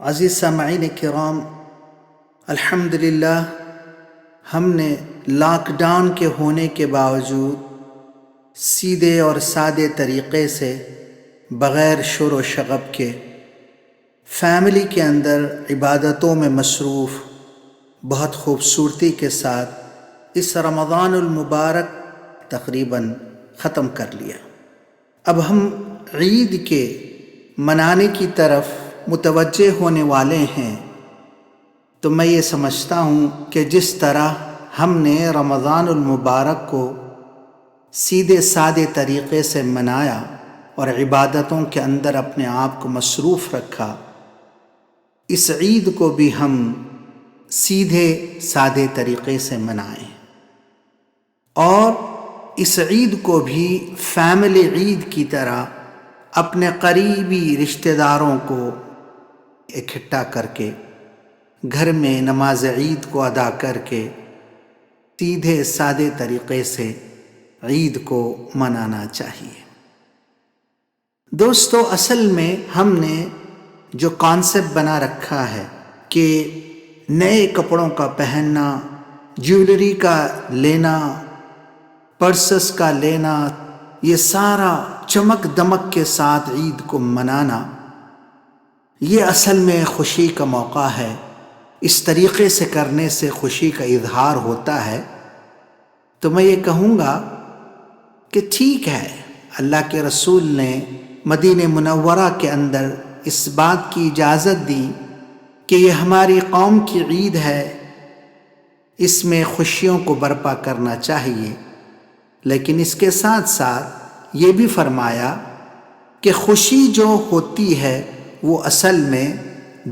عزیز سامعین کرام، الحمدللہ ہم نے لاک ڈاؤن کے ہونے کے باوجود سیدھے اور سادے طریقے سے بغیر شور و شغب کے فیملی کے اندر عبادتوں میں مصروف بہت خوبصورتی کے ساتھ اس رمضان المبارک تقریباً ختم کر لیا۔ اب ہم عید کے منانے کی طرف متوجہ ہونے والے ہیں، تو میں یہ سمجھتا ہوں کہ جس طرح ہم نے رمضان المبارک کو سیدھے سادے طریقے سے منایا اور عبادتوں کے اندر اپنے آپ کو مصروف رکھا، اس عید کو بھی ہم سیدھے سادے طریقے سے منائیں اور اس عید کو بھی فیملی عید کی طرح اپنے قریبی رشتہ داروں کو اکٹھا کر کے گھر میں نماز عید کو ادا کر کے سیدھے سادے طریقے سے عید کو منانا چاہیے۔ دوستو، اصل میں ہم نے جو کانسیپٹ بنا رکھا ہے کہ نئے کپڑوں کا پہننا، جیولری کا لینا، پرسز کا لینا، یہ سارا چمک دمک کے ساتھ عید کو منانا، یہ اصل میں خوشی کا موقع ہے۔ اس طریقے سے کرنے سے خوشی کا اظہار ہوتا ہے۔ تو میں یہ کہوں گا کہ ٹھیک ہے، اللہ کے رسول نے مدینہ منورہ کے اندر اس بات کی اجازت دی کہ یہ ہماری قوم کی عید ہے، اس میں خوشیوں کو برپا کرنا چاہیے، لیکن اس کے ساتھ ساتھ یہ بھی فرمایا کہ خوشی جو ہوتی ہے وہ اصل میں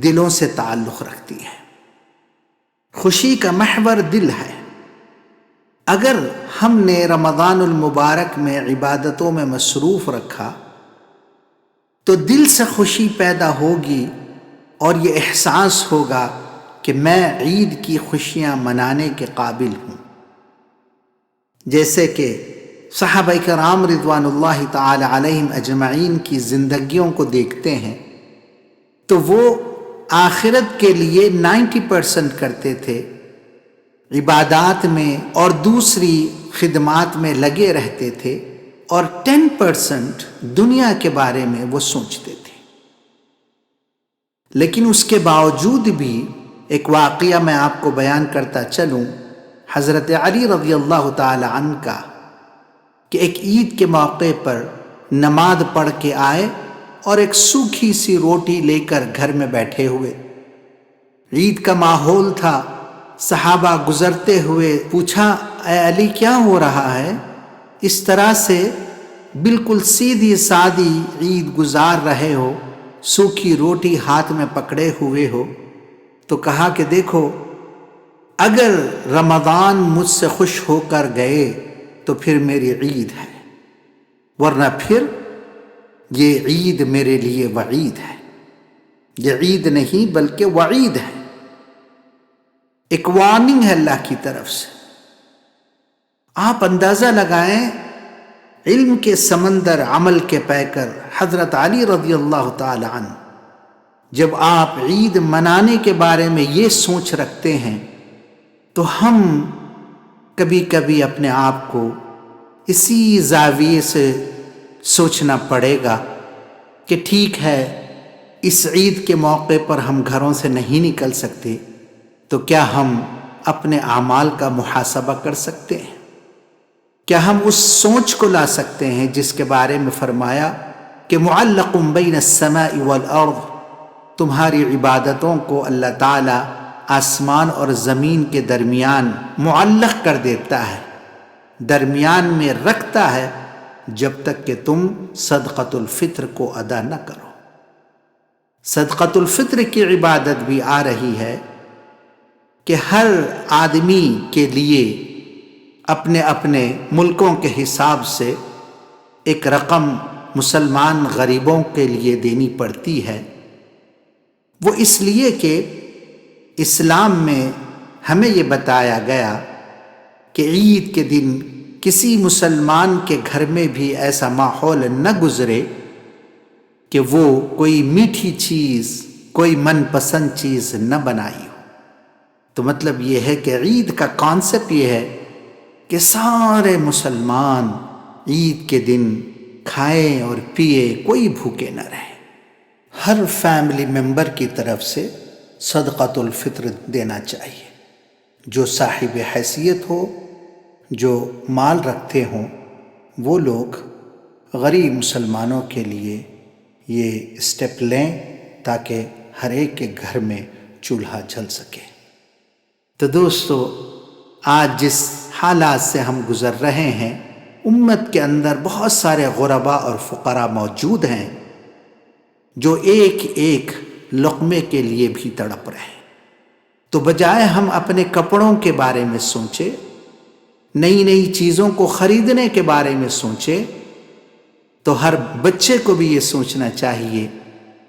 دلوں سے تعلق رکھتی ہے۔ خوشی کا محور دل ہے۔ اگر ہم نے رمضان المبارک میں عبادتوں میں مصروف رکھا تو دل سے خوشی پیدا ہوگی اور یہ احساس ہوگا کہ میں عید کی خوشیاں منانے کے قابل ہوں۔ جیسے کہ صحابہ کرام رضوان اللہ تعالی علیہم اجمعین کی زندگیوں کو دیکھتے ہیں تو وہ آخرت کے لیے 90% کرتے تھے، عبادات میں اور دوسری خدمات میں لگے رہتے تھے، اور 10% دنیا کے بارے میں وہ سوچتے تھے۔ لیکن اس کے باوجود بھی ایک واقعہ میں آپ کو بیان کرتا چلوں، حضرت علی رضی اللہ تعالی عنہ کا، کہ ایک عید کے موقع پر نماز پڑھ کے آئے اور ایک سوکھی سی روٹی لے کر گھر میں بیٹھے ہوئے۔ عید کا ماحول تھا، صحابہ گزرتے ہوئے پوچھا، اے علی کیا ہو رہا ہے؟ اس طرح سے بالکل سیدھی سادی عید گزار رہے ہو، سوکھی روٹی ہاتھ میں پکڑے ہوئے ہو؟ تو کہا کہ دیکھو، اگر رمضان مجھ سے خوش ہو کر گئے تو پھر میری عید ہے، ورنہ پھر یہ عید میرے لیے وعید ہے۔ یہ عید نہیں بلکہ وعید ہے، ایک وارننگ ہے اللہ کی طرف سے۔ آپ اندازہ لگائیں، علم کے سمندر، عمل کے پیکر حضرت علی رضی اللہ تعالی عنہ، جب آپ عید منانے کے بارے میں یہ سوچ رکھتے ہیں تو ہم کبھی کبھی اپنے آپ کو اسی زاویے سے سوچنا پڑے گا کہ ٹھیک ہے، اس عید کے موقع پر ہم گھروں سے نہیں نکل سکتے، تو کیا ہم اپنے اعمال کا محاسبہ کر سکتے ہیں؟ کیا ہم اس سوچ کو لا سکتے ہیں جس کے بارے میں فرمایا کہ معلق بین السماء والارض، تمہاری عبادتوں کو اللہ تعالیٰ آسمان اور زمین کے درمیان معلق کر دیتا ہے، درمیان میں رکھتا ہے، جب تک کہ تم صدقۃ الفطر کو ادا نہ کرو۔ صدقۃ الفطر کی عبادت بھی آ رہی ہے کہ ہر آدمی کے لیے اپنے اپنے ملکوں کے حساب سے ایک رقم مسلمان غریبوں کے لیے دینی پڑتی ہے۔ وہ اس لیے کہ اسلام میں ہمیں یہ بتایا گیا کہ عید کے دن کسی مسلمان کے گھر میں بھی ایسا ماحول نہ گزرے کہ وہ کوئی میٹھی چیز کوئی من پسند چیز نہ بنائی ہو۔ تو مطلب یہ ہے کہ عید کا کانسیپٹ یہ ہے کہ سارے مسلمان عید کے دن کھائیں اور پیے، کوئی بھوکے نہ رہے۔ ہر فیملی ممبر کی طرف سے صدقۃ الفطر دینا چاہیے۔ جو صاحب حیثیت ہو، جو مال رکھتے ہوں، وہ لوگ غریب مسلمانوں کے لیے یہ اسٹیپ لیں تاکہ ہر ایک کے گھر میں چولہا جل سکے۔ تو دوستو، آج جس حالات سے ہم گزر رہے ہیں، امت کے اندر بہت سارے غرباء اور فقراء موجود ہیں جو ایک ایک لقمے کے لیے بھی تڑپ رہے ہیں۔ تو بجائے ہم اپنے کپڑوں کے بارے میں سوچیں، نئی نئی چیزوں کو خریدنے کے بارے میں سوچیں، تو ہر بچے کو بھی یہ سوچنا چاہیے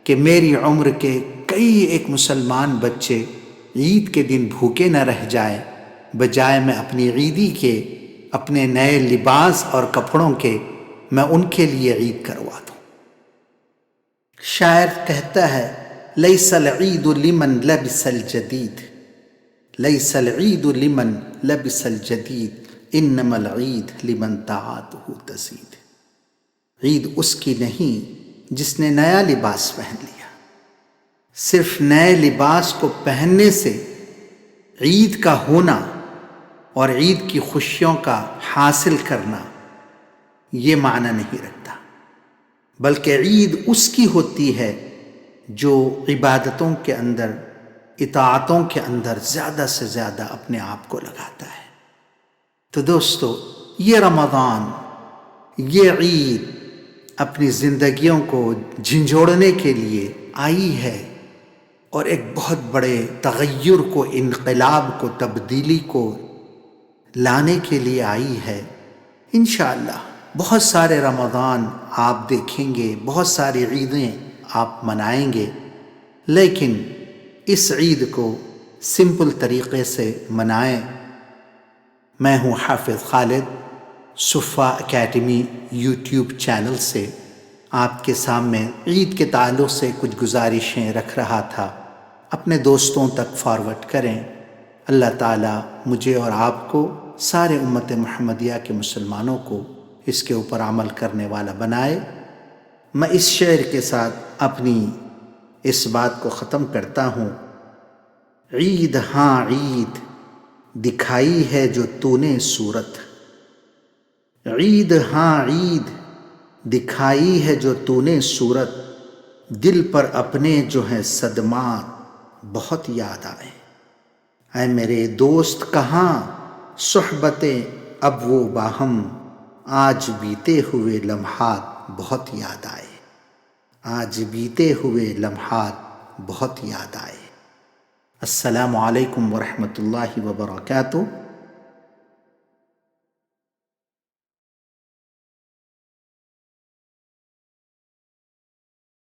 کہ میری عمر کے کئی ایک مسلمان بچے عید کے دن بھوکے نہ رہ جائیں، بجائے میں اپنی عیدی کے، اپنے نئے لباس اور کپڑوں کے، میں ان کے لیے عید کروا دوں۔ شاعر کہتا ہے، لیس العید لمن لبس الجدید، لیس العید لمن لبس الجدید، انما العید لمن طاعته تزید۔ عید اس کی نہیں جس نے نیا لباس پہن لیا۔ صرف نئے لباس کو پہننے سے عید کا ہونا اور عید کی خوشیوں کا حاصل کرنا یہ معنی نہیں رکھتا، بلکہ عید اس کی ہوتی ہے جو عبادتوں کے اندر، اطاعتوں کے اندر زیادہ سے زیادہ اپنے آپ کو لگاتا ہے۔ تو دوستو، یہ رمضان، یہ عید اپنی زندگیوں کو جھنجھوڑنے کے لیے آئی ہے اور ایک بہت بڑے تغیر کو، انقلاب کو، تبدیلی کو لانے کے لیے آئی ہے۔ انشاءاللہ بہت سارے رمضان آپ دیکھیں گے، بہت ساری عیدیں آپ منائیں گے، لیکن اس عید کو سمپل طریقے سے منائیں۔ میں ہوں حافظ خالد، صفا اکیڈمی یوٹیوب چینل سے آپ کے سامنے عید کے تعلق سے کچھ گزارشیں رکھ رہا تھا، اپنے دوستوں تک فارورڈ کریں۔ اللہ تعالیٰ مجھے اور آپ کو، سارے امت محمدیہ کے مسلمانوں کو اس کے اوپر عمل کرنے والا بنائے۔ میں اس شعر کے ساتھ اپنی اس بات کو ختم کرتا ہوں، عید ہاں عید دکھائی ہے جو تو نے صورت، عید ہاں عید دکھائی ہے جو تو نے صورت، دل پر اپنے جو ہیں صدمات بہت یاد آئے۔ اے میرے دوست کہاں صحبتیں اب وہ باہم، آج بیتے ہوئے لمحات بہت یاد آئے، آج بیتے ہوئے لمحات بہت یاد آئے۔ السلام علیکم ورحمۃ اللہ وبرکاتہ۔